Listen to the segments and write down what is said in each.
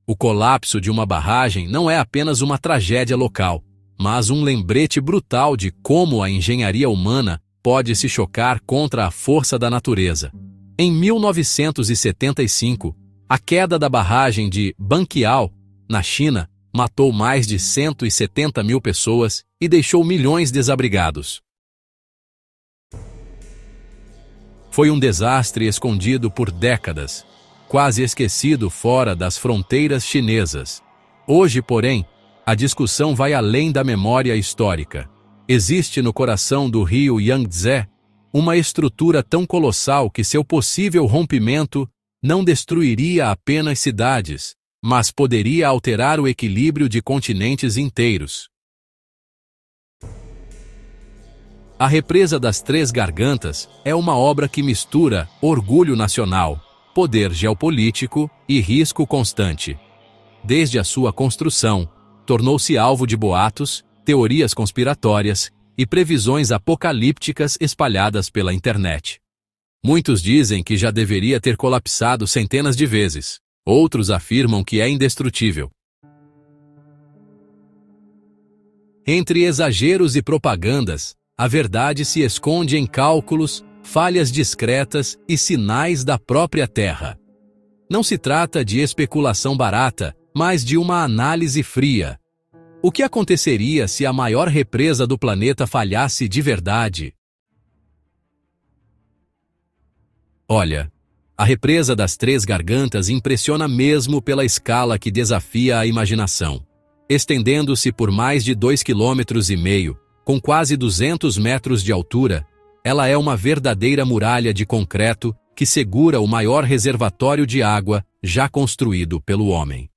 O colapso de uma barragem não é apenas uma tragédia local, mas um lembrete brutal de como a engenharia humana pode se chocar contra a força da natureza. Em 1975, a queda da barragem de Banqiao, na China, matou mais de 170 mil pessoas e deixou milhões desabrigados. Foi um desastre escondido por décadas, quase esquecido fora das fronteiras chinesas. Hoje, porém, a discussão vai além da memória histórica. Existe no coração do rio Yangtze uma estrutura tão colossal que seu possível rompimento não destruiria apenas cidades, mas poderia alterar o equilíbrio de continentes inteiros. A Represa das Três Gargantas é uma obra que mistura orgulho nacional, poder geopolítico e risco constante. Desde a sua construção, tornou-se alvo de boatos, teorias conspiratórias e previsões apocalípticas espalhadas pela internet. Muitos dizem que já deveria ter colapsado centenas de vezes. Outros afirmam que é indestrutível. Entre exageros e propagandas, a verdade se esconde em cálculos, falhas discretas e sinais da própria Terra. Não se trata de especulação barata, mas de uma análise fria. O que aconteceria se a maior represa do planeta falhasse de verdade? Olha, a Represa das Três Gargantas impressiona mesmo pela escala que desafia a imaginação. Estendendo-se por mais de 2,5 km, com quase 200 metros de altura, ela é uma verdadeira muralha de concreto que segura o maior reservatório de água já construído pelo homem.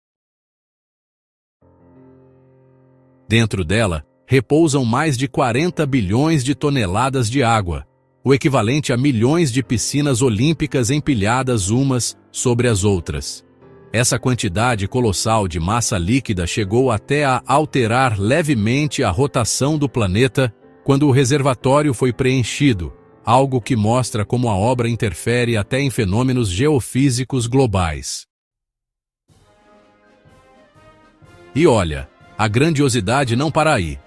Dentro dela, repousam mais de 40 bilhões de toneladas de água, o equivalente a milhões de piscinas olímpicas empilhadas umas sobre as outras. Essa quantidade colossal de massa líquida chegou até a alterar levemente a rotação do planeta quando o reservatório foi preenchido, algo que mostra como a obra interfere até em fenômenos geofísicos globais. E olha, a grandiosidade não para aí.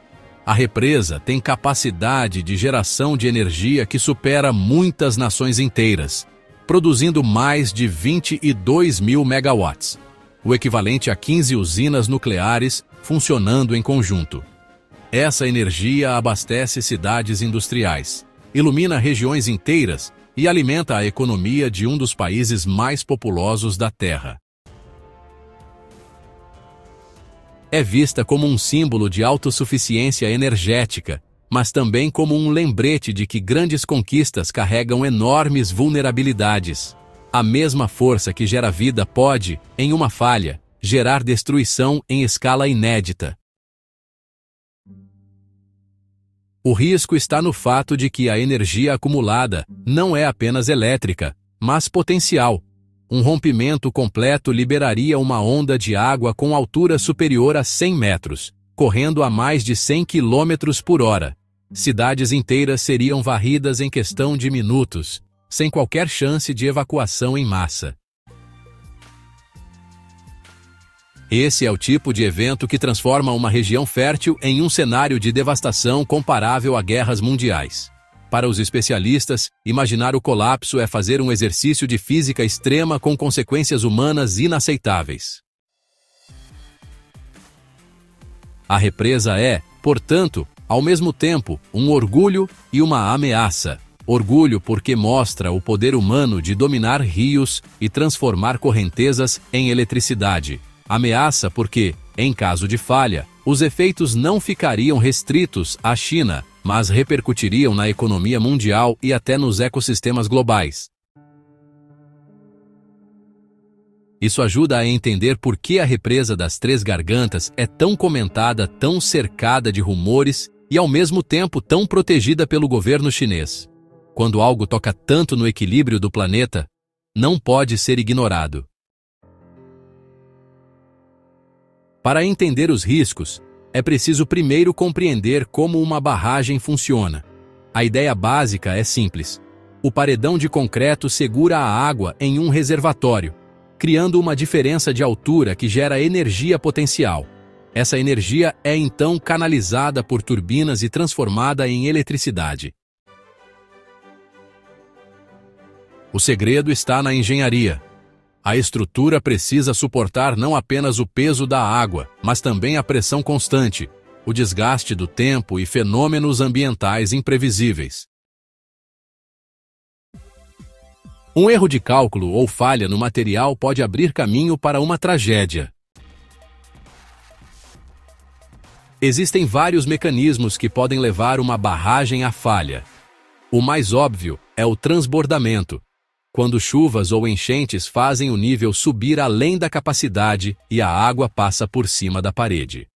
A represa tem capacidade de geração de energia que supera muitas nações inteiras, produzindo mais de 22 mil megawatts, o equivalente a 15 usinas nucleares funcionando em conjunto. Essa energia abastece cidades industriais, ilumina regiões inteiras e alimenta a economia de um dos países mais populosos da Terra. É vista como um símbolo de autossuficiência energética, mas também como um lembrete de que grandes conquistas carregam enormes vulnerabilidades. A mesma força que gera vida pode, em uma falha, gerar destruição em escala inédita. O risco está no fato de que a energia acumulada não é apenas elétrica, mas potencial. Um rompimento completo liberaria uma onda de água com altura superior a 100 metros, correndo a mais de 100 km por hora. Cidades inteiras seriam varridas em questão de minutos, sem qualquer chance de evacuação em massa. Esse é o tipo de evento que transforma uma região fértil em um cenário de devastação comparável a guerras mundiais. Para os especialistas, imaginar o colapso é fazer um exercício de física extrema com consequências humanas inaceitáveis. A represa é, portanto, ao mesmo tempo, um orgulho e uma ameaça. Orgulho porque mostra o poder humano de dominar rios e transformar correntezas em eletricidade. Ameaça porque, em caso de falha, os efeitos não ficariam restritos à China, mas repercutiriam na economia mundial e até nos ecossistemas globais. Isso ajuda a entender por que a Represa das Três Gargantas é tão comentada, tão cercada de rumores e ao mesmo tempo tão protegida pelo governo chinês. Quando algo toca tanto no equilíbrio do planeta, não pode ser ignorado. Para entender os riscos, é preciso primeiro compreender como uma barragem funciona. A ideia básica é simples. O paredão de concreto segura a água em um reservatório. criando uma diferença de altura que gera energia potencial. Essa energia é então canalizada por turbinas e transformada em eletricidade. O segredo está na engenharia. A estrutura precisa suportar não apenas o peso da água, mas também a pressão constante, o desgaste do tempo e fenômenos ambientais imprevisíveis. Um erro de cálculo ou falha no material pode abrir caminho para uma tragédia. Existem vários mecanismos que podem levar uma barragem à falha. O mais óbvio é o transbordamento, quando chuvas ou enchentes fazem o nível subir além da capacidade e a água passa por cima da parede.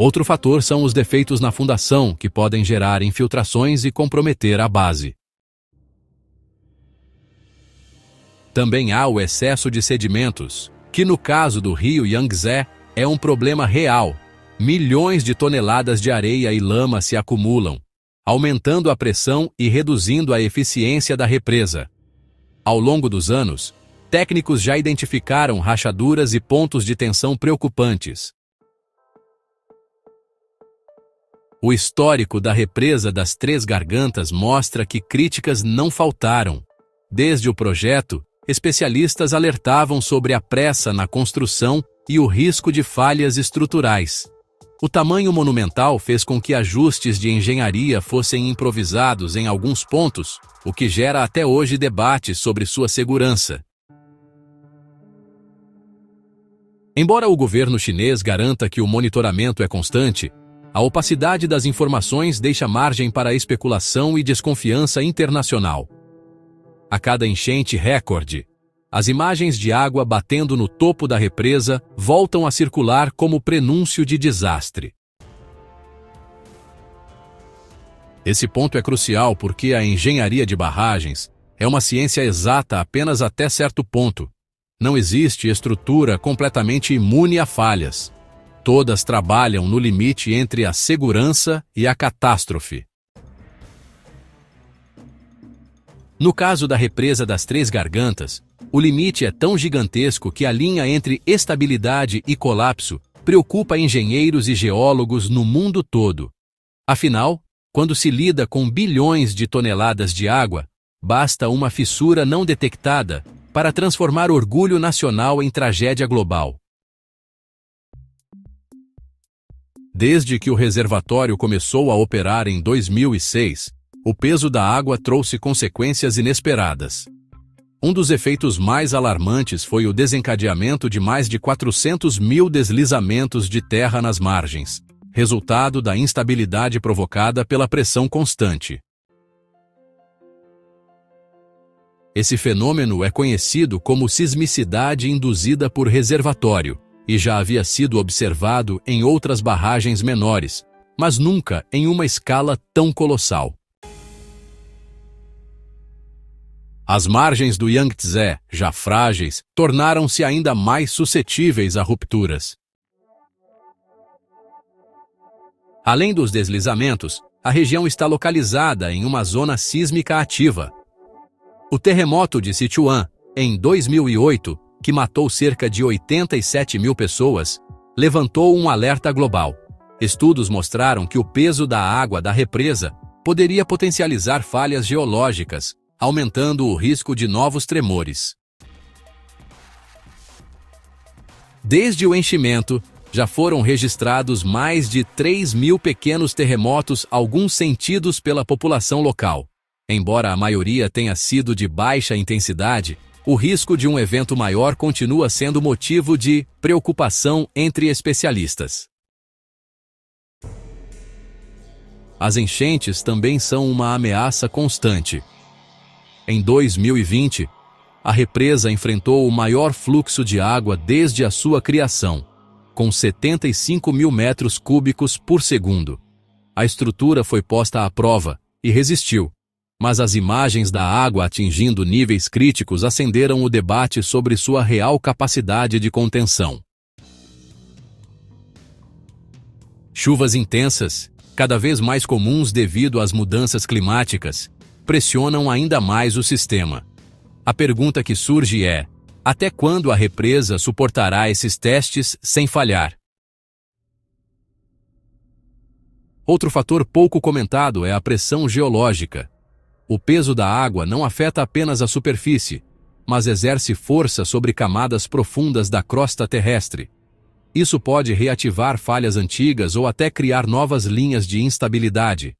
Outro fator são os defeitos na fundação, que podem gerar infiltrações e comprometer a base. Também há o excesso de sedimentos, que no caso do rio Yangtze é um problema real. Milhões de toneladas de areia e lama se acumulam, aumentando a pressão e reduzindo a eficiência da represa. Ao longo dos anos, técnicos já identificaram rachaduras e pontos de tensão preocupantes. O histórico da represa das Três Gargantas mostra que críticas não faltaram. Desde o projeto, especialistas alertavam sobre a pressa na construção e o risco de falhas estruturais. O tamanho monumental fez com que ajustes de engenharia fossem improvisados em alguns pontos, o que gera até hoje debates sobre sua segurança. Embora o governo chinês garanta que o monitoramento é constante, a opacidade das informações deixa margem para especulação e desconfiança internacional. A cada enchente recorde, as imagens de água batendo no topo da represa voltam a circular como prenúncio de desastre. Esse ponto é crucial porque a engenharia de barragens é uma ciência exata apenas até certo ponto. Não existe estrutura completamente imune a falhas. Todas trabalham no limite entre a segurança e a catástrofe. No caso da represa das Três Gargantas, o limite é tão gigantesco que a linha entre estabilidade e colapso preocupa engenheiros e geólogos no mundo todo. Afinal, quando se lida com bilhões de toneladas de água, basta uma fissura não detectada para transformar orgulho nacional em tragédia global. Desde que o reservatório começou a operar em 2006, o peso da água trouxe consequências inesperadas. Um dos efeitos mais alarmantes foi o desencadeamento de mais de 400 mil deslizamentos de terra nas margens, resultado da instabilidade provocada pela pressão constante. Esse fenômeno é conhecido como sismicidade induzida por reservatório e já havia sido observado em outras barragens menores, mas nunca em uma escala tão colossal. As margens do Yangtze, já frágeis, tornaram-se ainda mais suscetíveis a rupturas. Além dos deslizamentos, a região está localizada em uma zona sísmica ativa. O terremoto de Sichuan, em 2008, que matou cerca de 87 mil pessoas, levantou um alerta global. Estudos mostraram que o peso da água da represa poderia potencializar falhas geológicas, aumentando o risco de novos tremores. Desde o enchimento, já foram registrados mais de 3 mil pequenos terremotos, alguns sentidos pela população local. Embora a maioria tenha sido de baixa intensidade, o risco de um evento maior continua sendo motivo de preocupação entre especialistas. As enchentes também são uma ameaça constante. Em 2020, a represa enfrentou o maior fluxo de água desde a sua criação, com 75 mil metros cúbicos por segundo. A estrutura foi posta à prova e resistiu, mas as imagens da água atingindo níveis críticos acenderam o debate sobre sua real capacidade de contenção. Chuvas intensas, cada vez mais comuns devido às mudanças climáticas, pressionam ainda mais o sistema. A pergunta que surge é: até quando a represa suportará esses testes sem falhar? Outro fator pouco comentado é a pressão geológica. O peso da água não afeta apenas a superfície, mas exerce força sobre camadas profundas da crosta terrestre. Isso pode reativar falhas antigas ou até criar novas linhas de instabilidade.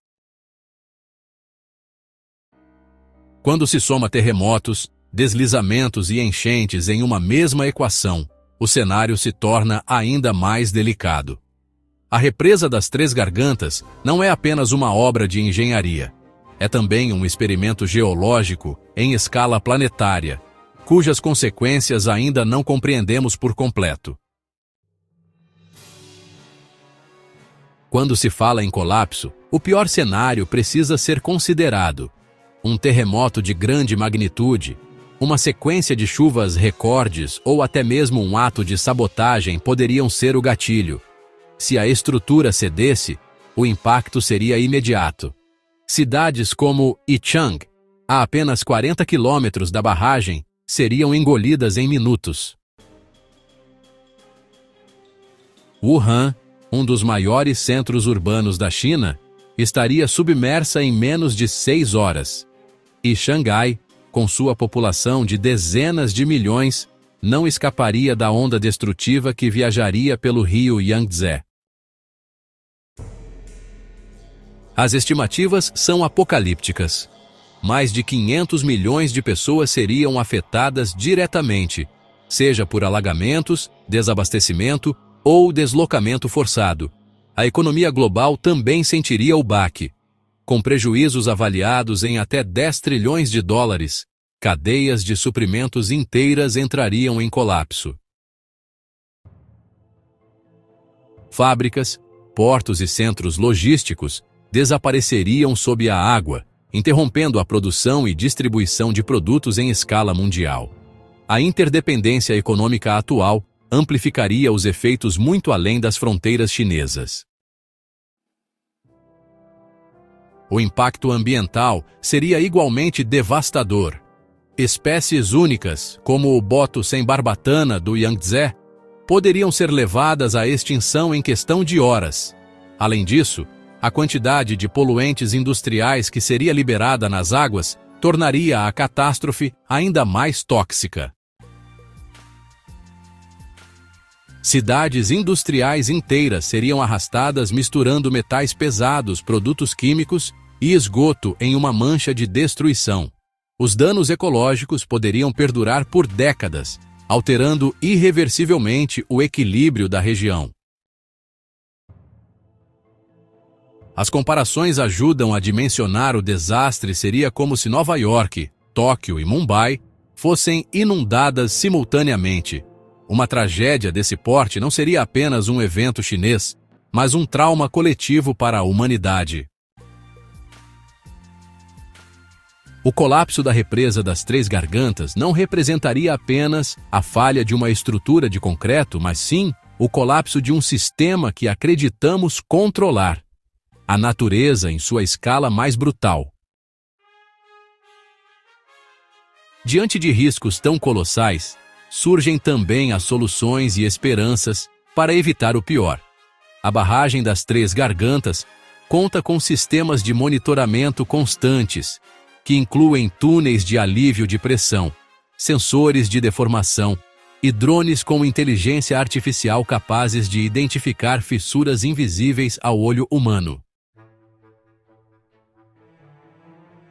Quando se soma terremotos, deslizamentos e enchentes em uma mesma equação, o cenário se torna ainda mais delicado. A represa das Três Gargantas não é apenas uma obra de engenharia. É também um experimento geológico em escala planetária, cujas consequências ainda não compreendemos por completo. Quando se fala em colapso, o pior cenário precisa ser considerado. Um terremoto de grande magnitude, uma sequência de chuvas recordes ou até mesmo um ato de sabotagem poderiam ser o gatilho. Se a estrutura cedesse, o impacto seria imediato. Cidades como Yichang, a apenas 40 quilômetros da barragem, seriam engolidas em minutos. Wuhan, um dos maiores centros urbanos da China, estaria submersa em menos de 6 horas. E Xangai, com sua população de dezenas de milhões, não escaparia da onda destrutiva que viajaria pelo rio Yangtze. As estimativas são apocalípticas. Mais de 500 milhões de pessoas seriam afetadas diretamente, seja por alagamentos, desabastecimento ou deslocamento forçado. A economia global também sentiria o baque. Com prejuízos avaliados em até 10 trilhões de dólares, cadeias de suprimentos inteiras entrariam em colapso. Fábricas, portos e centros logísticos desapareceriam sob a água, interrompendo a produção e distribuição de produtos em escala mundial. A interdependência econômica atual amplificaria os efeitos muito além das fronteiras chinesas. O impacto ambiental seria igualmente devastador. Espécies únicas, como o boto sem barbatana do Yangtze, poderiam ser levadas à extinção em questão de horas. Além disso, a quantidade de poluentes industriais que seria liberada nas águas tornaria a catástrofe ainda mais tóxica. Cidades industriais inteiras seriam arrastadas misturando metais pesados, produtos químicos e esgoto em uma mancha de destruição. Os danos ecológicos poderiam perdurar por décadas, alterando irreversivelmente o equilíbrio da região. As comparações ajudam a dimensionar o desastre. Seria como se Nova York, Tóquio e Mumbai fossem inundadas simultaneamente. Uma tragédia desse porte não seria apenas um evento chinês, mas um trauma coletivo para a humanidade. O colapso da represa das Três Gargantas não representaria apenas a falha de uma estrutura de concreto, mas sim o colapso de um sistema que acreditamos controlar. A natureza em sua escala mais brutal. Diante de riscos tão colossais, surgem também as soluções e esperanças para evitar o pior. A barragem das Três Gargantas conta com sistemas de monitoramento constantes, que incluem túneis de alívio de pressão, sensores de deformação e drones com inteligência artificial capazes de identificar fissuras invisíveis ao olho humano.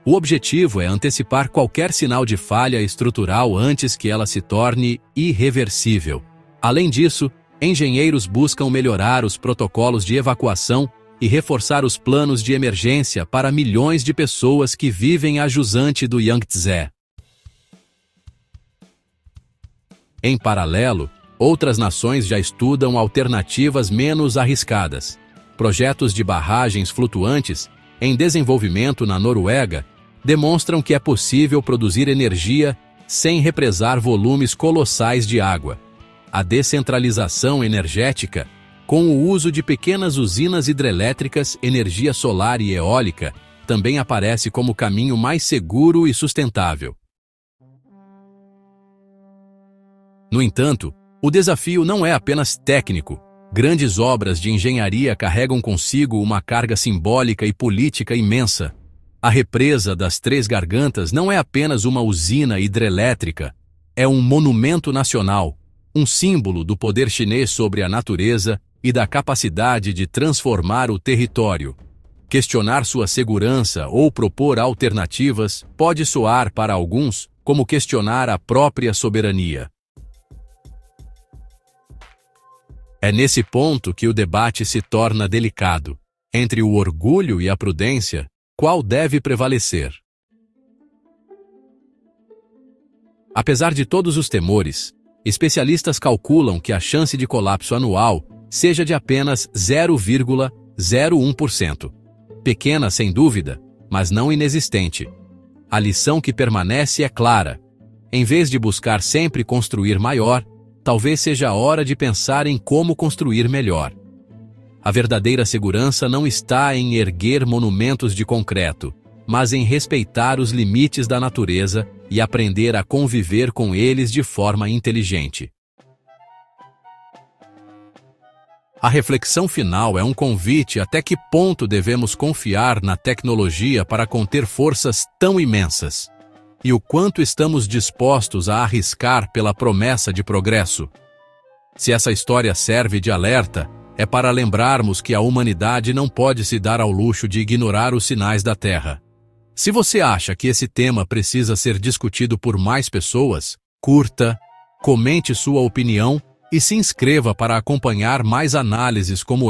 O objetivo é antecipar qualquer sinal de falha estrutural antes que ela se torne irreversível. Além disso, engenheiros buscam melhorar os protocolos de evacuação e reforçar os planos de emergência para milhões de pessoas que vivem a jusante do Yangtze. Em paralelo, outras nações já estudam alternativas menos arriscadas. Projetos de barragens flutuantes, em desenvolvimento na Noruega, demonstram que é possível produzir energia sem represar volumes colossais de água. A descentralização energética, com o uso de pequenas usinas hidrelétricas, energia solar e eólica, também aparece como caminho mais seguro e sustentável. No entanto, o desafio não é apenas técnico. Grandes obras de engenharia carregam consigo uma carga simbólica e política imensa. A represa das Três Gargantas não é apenas uma usina hidrelétrica, é um monumento nacional, um símbolo do poder chinês sobre a natureza e da capacidade de transformar o território. Questionar sua segurança ou propor alternativas pode soar para alguns como questionar a própria soberania. É nesse ponto que o debate se torna delicado. Entre o orgulho e a prudência, qual deve prevalecer? Apesar de todos os temores, especialistas calculam que a chance de colapso anual seja de apenas 0,01%. Pequena, sem dúvida, mas não inexistente. A lição que permanece é clara. Em vez de buscar sempre construir maior, talvez seja a hora de pensar em como construir melhor. A verdadeira segurança não está em erguer monumentos de concreto, mas em respeitar os limites da natureza e aprender a conviver com eles de forma inteligente. A reflexão final é um convite até que ponto devemos confiar na tecnologia para conter forças tão imensas, e o quanto estamos dispostos a arriscar pela promessa de progresso. Se essa história serve de alerta, é para lembrarmos que a humanidade não pode se dar ao luxo de ignorar os sinais da Terra. Se você acha que esse tema precisa ser discutido por mais pessoas, curta, comente sua opinião e se inscreva para acompanhar mais análises como